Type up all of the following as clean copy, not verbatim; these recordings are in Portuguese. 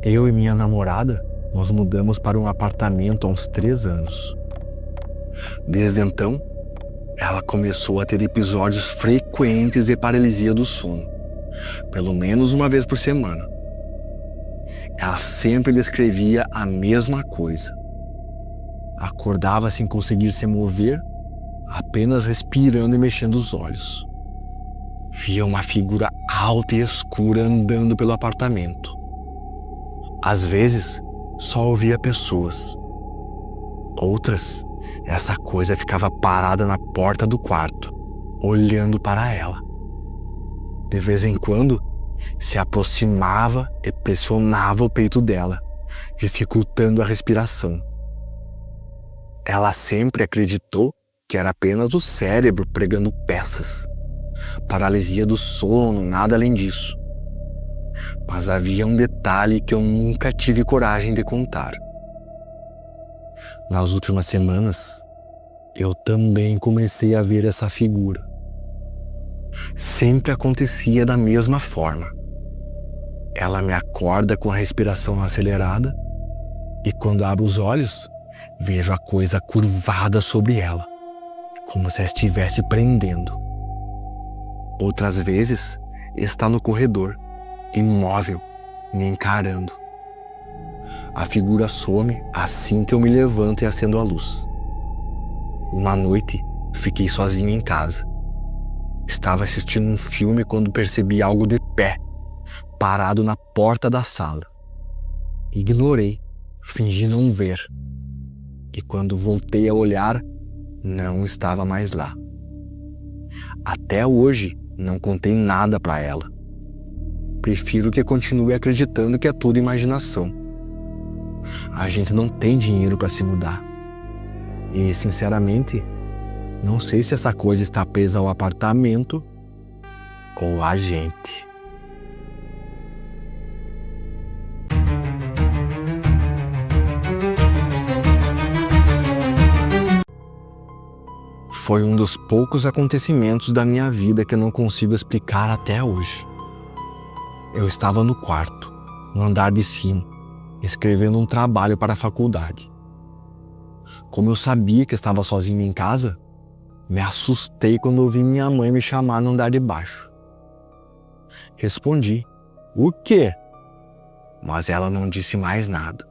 Eu e minha namorada, nós mudamos para um apartamento há uns 3 anos. Desde então, ela começou a ter episódios frequentes de paralisia do sono, pelo menos uma vez por semana. Ela sempre descrevia a mesma coisa. Acordava sem conseguir se mover, apenas respirando e mexendo os olhos. Via uma figura alta e escura andando pelo apartamento. Às vezes, só ouvia pessoas. Outras, essa coisa ficava parada na porta do quarto, olhando para ela. De vez em quando, se aproximava e pressionava o peito dela, dificultando a respiração. Ela sempre acreditou que era apenas o cérebro pregando peças. Paralisia do sono, nada além disso. Mas havia um detalhe que eu nunca tive coragem de contar. Nas últimas semanas, eu também comecei a ver essa figura. Sempre acontecia da mesma forma. Ela me acorda com a respiração acelerada e quando abro os olhos, vejo a coisa curvada sobre ela, como se a estivesse prendendo. Outras vezes, está no corredor, imóvel, me encarando. A figura some assim que eu me levanto e acendo a luz. Uma noite, fiquei sozinho em casa. Estava assistindo um filme quando percebi algo de pé, parado na porta da sala. Ignorei, fingi não ver. E quando voltei a olhar, não estava mais lá. Até hoje, não contei nada para ela. Prefiro que continue acreditando que é tudo imaginação. A gente não tem dinheiro para se mudar. E, sinceramente, não sei se essa coisa está presa ao apartamento ou a gente. Foi um dos poucos acontecimentos da minha vida que eu não consigo explicar até hoje. Eu estava no quarto, no andar de cima, escrevendo um trabalho para a faculdade. Como eu sabia que estava sozinho em casa, me assustei quando ouvi minha mãe me chamar no andar de baixo. Respondi, "O quê?" Mas ela não disse mais nada.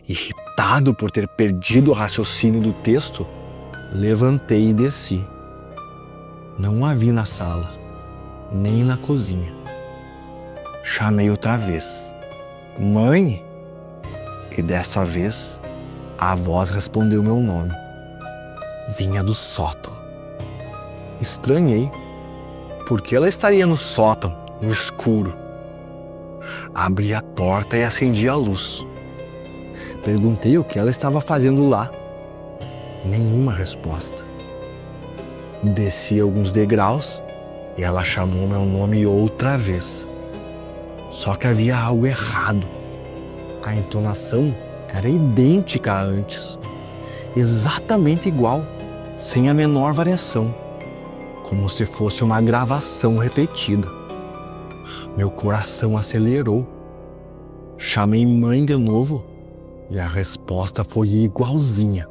Irritado por ter perdido o raciocínio do texto, levantei e desci. Não a vi na sala, nem na cozinha. Chamei outra vez. "Mãe?" E dessa vez, a voz respondeu meu nome. Vinha do sótão. Estranhei. Por que ela estaria no sótão, no escuro? Abri a porta e acendi a luz. Perguntei o que ela estava fazendo lá. Nenhuma resposta. Desci alguns degraus e ela chamou meu nome outra vez. Só que havia algo errado. A entonação era idêntica a antes. Exatamente igual, sem a menor variação. Como se fosse uma gravação repetida. Meu coração acelerou. Chamei mãe de novo e a resposta foi igualzinha.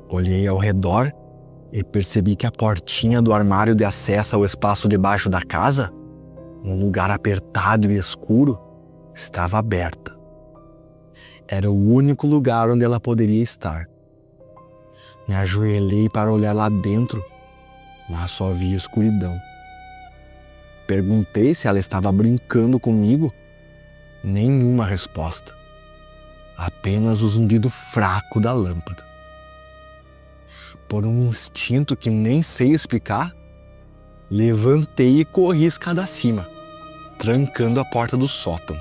Olhei ao redor e percebi que a portinha do armário de acesso ao espaço debaixo da casa, um lugar apertado e escuro, estava aberta. Era o único lugar onde ela poderia estar. Me ajoelhei para olhar lá dentro, mas só vi escuridão. Perguntei se ela estava brincando comigo. Nenhuma resposta. Apenas o zumbido fraco da lâmpada. Por um instinto que nem sei explicar, levantei e corri escada acima, trancando a porta do sótão.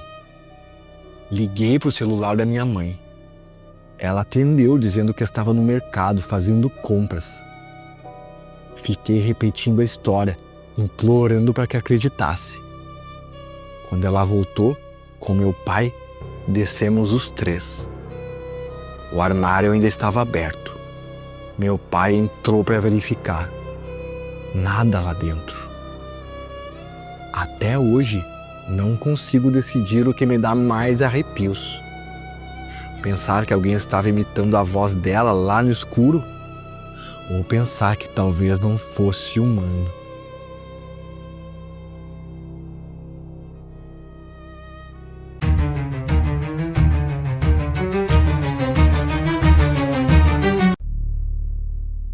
Liguei para o celular da minha mãe. Ela atendeu dizendo que estava no mercado fazendo compras. Fiquei repetindo a história, implorando para que acreditasse. Quando ela voltou, com meu pai, descemos os 3. O armário ainda estava aberto. Meu pai entrou para verificar. Nada lá dentro. Até hoje, Não consigo decidir o que me dá mais arrepios. Pensar que alguém estava imitando a voz dela lá no escuro, ou pensar que talvez não fosse humano.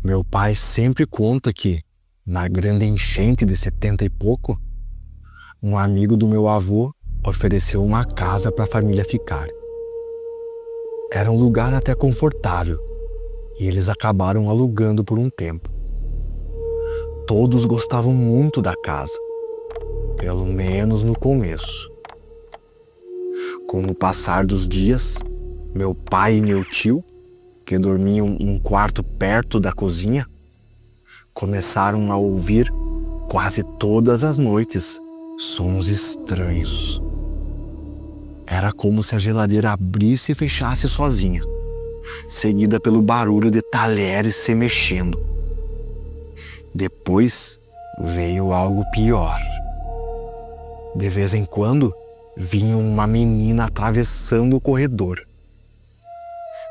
Meu pai sempre conta que, na grande enchente de 70 e pouco, um amigo do meu avô ofereceu uma casa para a família ficar. Era um lugar até confortável e eles acabaram alugando por um tempo. Todos gostavam muito da casa, pelo menos no começo. Com o passar dos dias, meu pai e meu tio, que dormiam um quarto perto da cozinha, começaram a ouvir quase todas as noites sons estranhos. Era como se a geladeira abrisse e fechasse sozinha, seguida pelo barulho de talheres se mexendo. Depois veio algo pior. De vez em quando, vinha uma menina atravessando o corredor.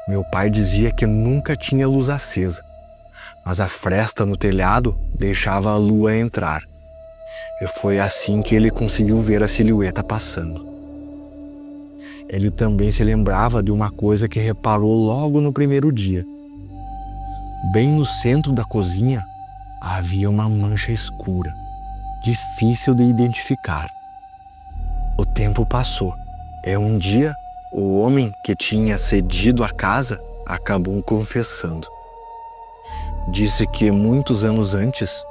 Meu pai dizia que nunca tinha luz acesa, mas a fresta no telhado deixava a lua entrar. E foi assim que ele conseguiu ver a silhueta passando. Ele também se lembrava de uma coisa que reparou logo no primeiro dia. Bem no centro da cozinha havia uma mancha escura, difícil de identificar. O tempo passou e um dia o homem que tinha cedido a casa acabou confessando. Disse que muitos anos antes,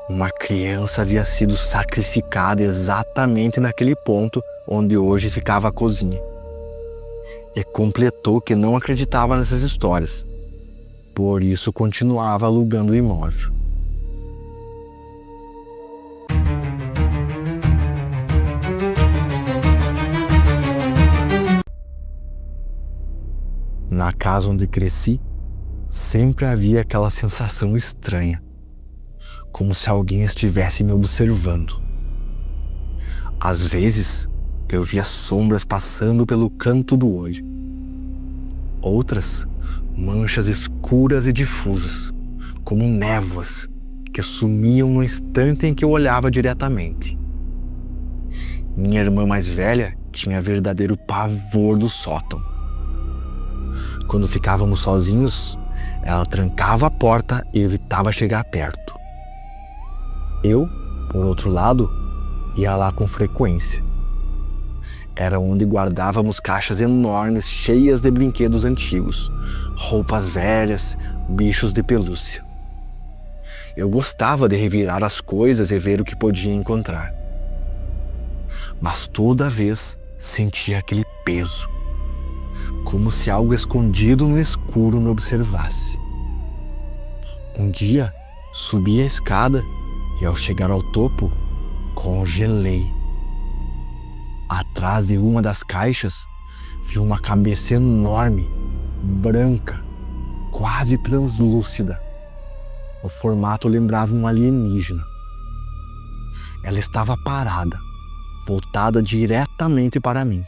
uma criança havia sido sacrificada exatamente naquele ponto onde hoje ficava a cozinha. E completou que não acreditava nessas histórias. Por isso continuava alugando o imóvel. Na casa onde cresci, sempre havia aquela sensação estranha, como se alguém estivesse me observando. Às vezes, eu via sombras passando pelo canto do olho. Outras, manchas escuras e difusas, como névoas, que sumiam no instante em que eu olhava diretamente. Minha irmã mais velha tinha verdadeiro pavor do sótão. Quando ficávamos sozinhos, ela trancava a porta e evitava chegar perto. Eu, por outro lado, ia lá com frequência. Era onde guardávamos caixas enormes cheias de brinquedos antigos, roupas velhas, bichos de pelúcia. Eu gostava de revirar as coisas e ver o que podia encontrar. Mas toda vez sentia aquele peso, como se algo escondido no escuro me observasse. Um dia, subi a escada e ao chegar ao topo, congelei. Atrás de uma das caixas, vi uma cabeça enorme, branca, quase translúcida. O formato lembrava um alienígena. Ela estava parada, voltada diretamente para mim.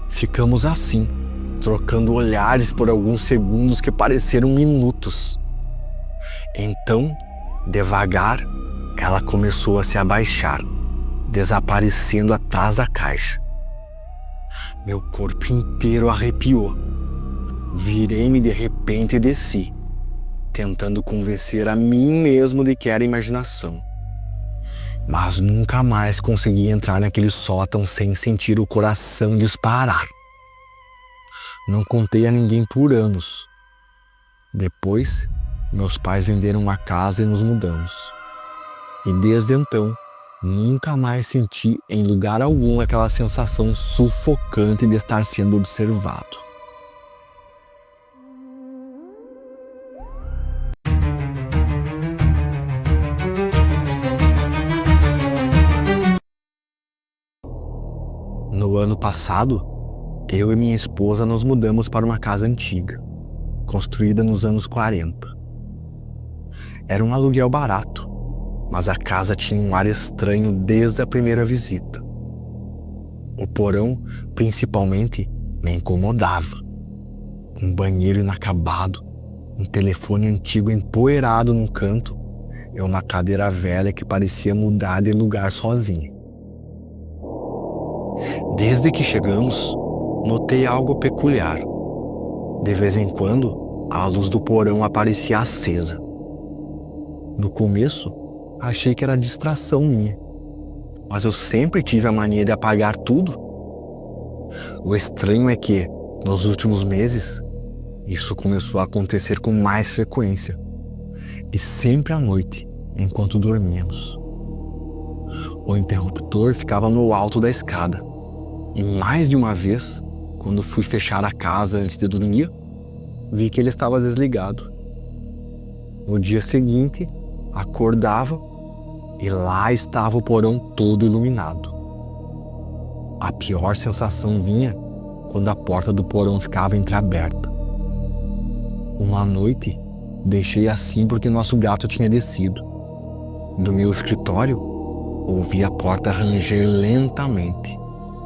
Ficamos assim, trocando olhares por alguns segundos que pareceram minutos. Então, devagar, ela começou a se abaixar, desaparecendo atrás da caixa. Meu corpo inteiro arrepiou. Virei-me de repente e desci, tentando convencer a mim mesmo de que era imaginação. Mas nunca mais consegui entrar naquele sótão sem sentir o coração disparar. Não contei a ninguém por anos. Depois, meus pais venderam a casa e nos mudamos. E desde então, nunca mais senti em lugar algum aquela sensação sufocante de estar sendo observado. No ano passado, eu e minha esposa nos mudamos para uma casa antiga, construída nos anos 40. Era um aluguel barato, mas a casa tinha um ar estranho desde a primeira visita. O porão, principalmente, me incomodava. Um banheiro inacabado, um telefone antigo empoeirado num canto e uma cadeira velha que parecia mudar de lugar sozinha. Desde que chegamos, notei algo peculiar. De vez em quando, a luz do porão aparecia acesa. No começo, achei que era distração minha, mas eu sempre tive a mania de apagar tudo. O estranho é que, nos últimos meses, isso começou a acontecer com mais frequência, e sempre à noite, enquanto dormíamos. O interruptor ficava no alto da escada, e mais de uma vez, quando fui fechar a casa antes de dormir, vi que ele estava desligado. No dia seguinte, acordava e lá estava o porão todo iluminado. A pior sensação vinha quando a porta do porão ficava entreaberta. Uma noite, deixei assim porque nosso gato tinha descido. Do meu escritório, ouvi a porta ranger lentamente,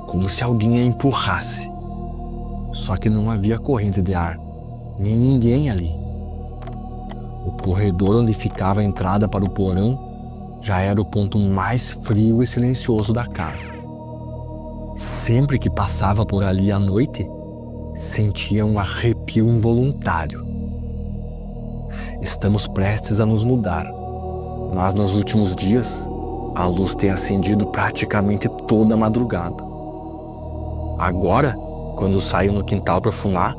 como se alguém a empurrasse. Só que não havia corrente de ar, nem ninguém ali. O corredor onde ficava a entrada para o porão já era o ponto mais frio e silencioso da casa. Sempre que passava por ali à noite, sentia um arrepio involuntário. Estamos prestes a nos mudar, mas nos últimos dias, a luz tem acendido praticamente toda a madrugada. Agora, quando saio no quintal para fumar,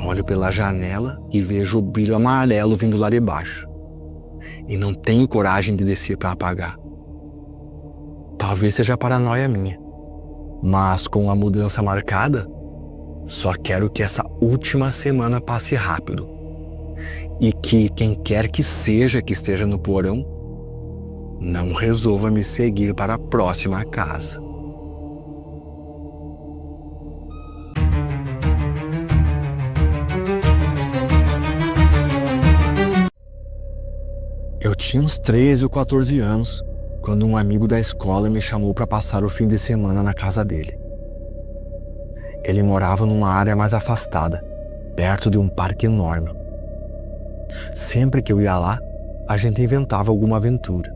olho pela janela e vejo o brilho amarelo vindo lá de baixo. E não tenho coragem de descer para apagar. Talvez seja paranoia minha, mas com a mudança marcada, só quero que essa última semana passe rápido. E que quem quer que seja que esteja no porão, não resolva me seguir para a próxima casa. Eu tinha uns 13 ou 14 anos, quando um amigo da escola me chamou para passar o fim de semana na casa dele. Ele morava numa área mais afastada, perto de um parque enorme. Sempre que eu ia lá, a gente inventava alguma aventura.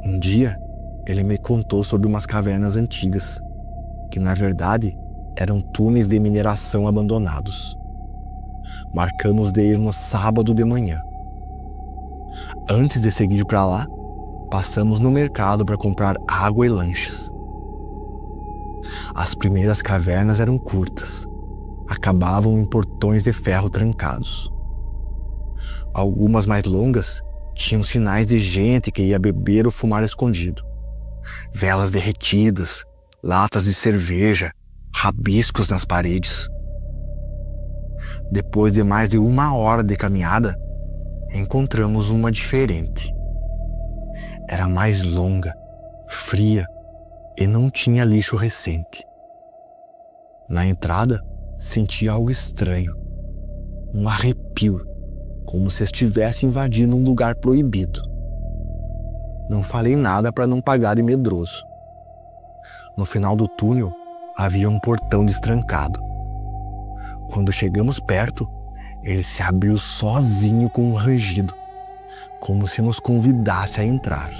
Um dia, ele me contou sobre umas cavernas antigas, que na verdade eram túneis de mineração abandonados. Marcamos de ir no sábado de manhã. Antes de seguir para lá, passamos no mercado para comprar água e lanches. As primeiras cavernas eram curtas, acabavam em portões de ferro trancados. Algumas mais longas tinham sinais de gente que ia beber ou fumar escondido. Velas derretidas, latas de cerveja, rabiscos nas paredes. Depois de mais de 1 hora de caminhada, encontramos uma diferente. Era mais longa, fria e não tinha lixo recente. Na entrada, senti algo estranho, um arrepio, como se estivesse invadindo um lugar proibido. Não falei nada para não pagar de medroso. No final do túnel, havia um portão destrancado. Quando chegamos perto, ele se abriu sozinho com um rangido, como se nos convidasse a entrar.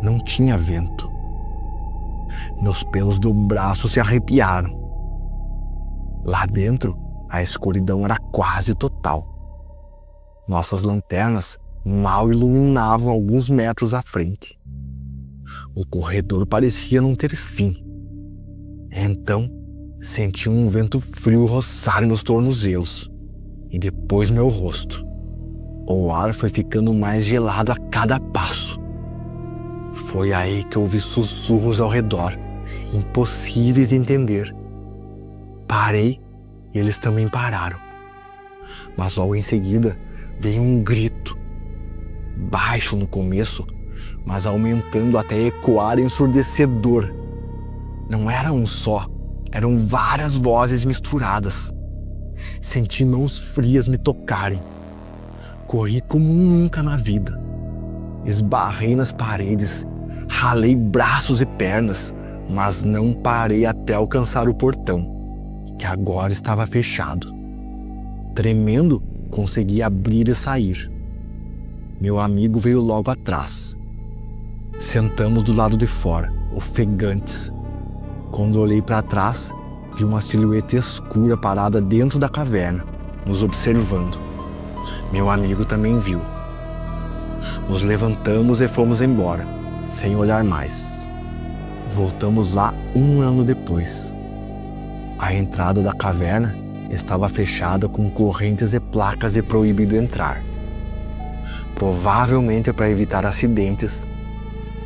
Não tinha vento. Meus pelos do braço se arrepiaram. Lá dentro, a escuridão era quase total. Nossas lanternas mal iluminavam alguns metros à frente. O corredor parecia não ter fim. Então, senti um vento frio roçar meus tornozelos e depois meu rosto. O ar foi ficando mais gelado a cada passo. Foi aí que ouvi sussurros ao redor, impossíveis de entender. Parei e eles também pararam. Mas logo em seguida veio um grito, baixo no começo, mas aumentando até ecoar ensurdecedor. Não era um só, eram várias vozes misturadas. Senti mãos frias me tocarem. Corri como nunca na vida. Esbarrei nas paredes Ralei braços e pernas, mas não parei até alcançar o portão, que agora estava fechado. Tremendo, consegui abrir e sair. Meu amigo veio logo atrás. Sentamos do lado de fora, ofegantes. Quando olhei para trás, vi uma silhueta escura parada dentro da caverna, nos observando. Meu amigo também viu. Nos levantamos e fomos embora, sem olhar mais. Voltamos lá 1 ano depois. A entrada da caverna estava fechada com correntes e placas de proibido entrar. Provavelmente para evitar acidentes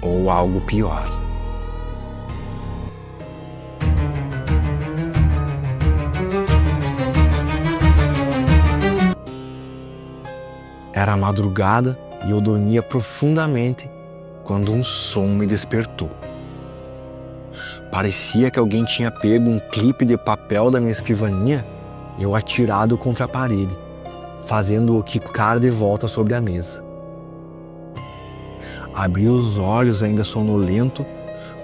ou algo pior. Era madrugada e eu dormia profundamente quando um som me despertou. Parecia que alguém tinha pego um clipe de papel da minha escrivaninha e eu atirado contra a parede, fazendo-o quicar de volta sobre a mesa. Abri os olhos ainda sonolento,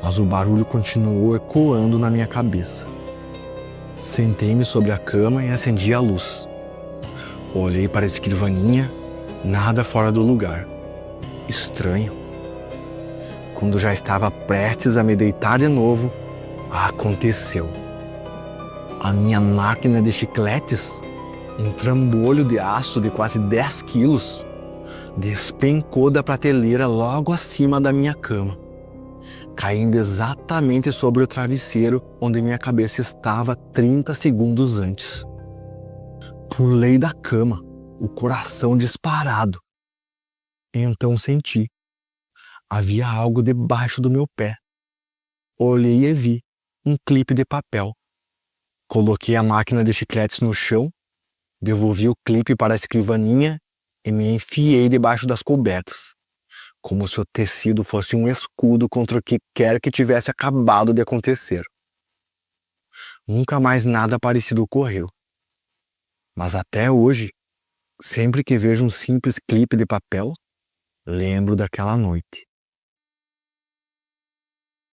mas o barulho continuou ecoando na minha cabeça. Sentei-me sobre a cama e acendi a luz. Olhei para a escrivaninha, nada fora do lugar. Estranho. Quando já estava prestes a me deitar de novo, aconteceu. A minha máquina de chicletes, um trambolho de aço de quase 10 quilos, despencou da prateleira logo acima da minha cama, caindo exatamente sobre o travesseiro onde minha cabeça estava 30 segundos antes. Pulei da cama, o coração disparado. Então senti. Havia algo debaixo do meu pé. Olhei e vi um clipe de papel. Coloquei a máquina de chicletes no chão, devolvi o clipe para a escrivaninha e me enfiei debaixo das cobertas, como se o tecido fosse um escudo contra o que quer que tivesse acabado de acontecer. Nunca mais nada parecido ocorreu. Mas até hoje, sempre que vejo um simples clipe de papel, lembro daquela noite.